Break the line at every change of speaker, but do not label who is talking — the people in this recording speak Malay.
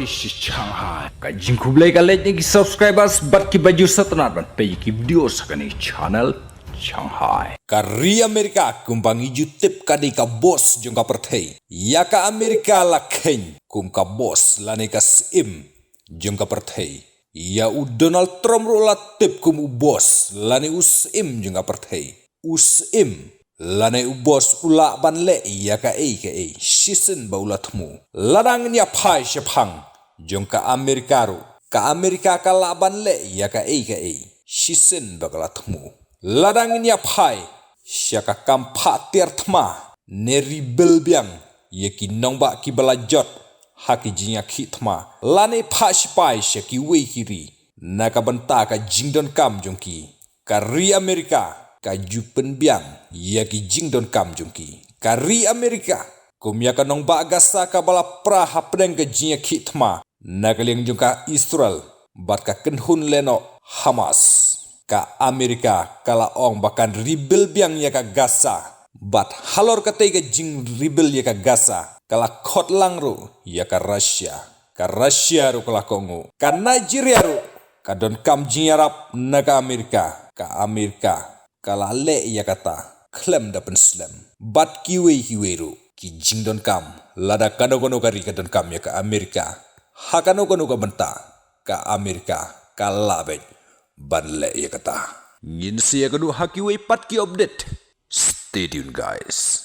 Shanghai. Kajing kublai kalet ni subscribers bat ki baju satnat ban pe ki video sakani channel Shanghai.
Kari Amerika kumbang iju tip kadi ka bos jong ka perthei. Ya ka Amerika la khen kum ka bos lani ka sim jong ka perthei. Ya u Donald Trump ro la tip kum u bos lani u sim jong ka perthei. U sim lani u bos ula ban le ya ka shisen ba ula thmu. Ladang nya phai shapang jong ka Amerika ro. Ka Amerika ka la ban le ya ka shisen ba kala thmu. Ladang nya phai syaka kampa tirthma neri belbiang yeki nongba ki balajot haki jinya khithma lane phaspai syaki wehiri naka benta ka jingdon kam jongki kari Amerika ka jupen biang yeki jingdon kam jongki kari Amerika kumya ka nongba gasa ka bala praha pedeng ka jinya khithma naka leng jongka Israel bat ka kenhun leno Hamas ka Amerika kala ong bakan ribel biang ya ka Gaza bat halor katay ka jing ribel ya ka Gaza kala khot lang ro ya ka Russia ro kala kongo ka Nigeria ro ka don kam jing Arab na ka Amerika kala le ya kata klem da penslam bat kiwe ro ki jing don kam lada kano kari ka don kam ya ka Amerika hakano ka benta ka Amerika kala ban le ya kata
Ngin siya kadu haki way pat ki update. Stay tuned guys.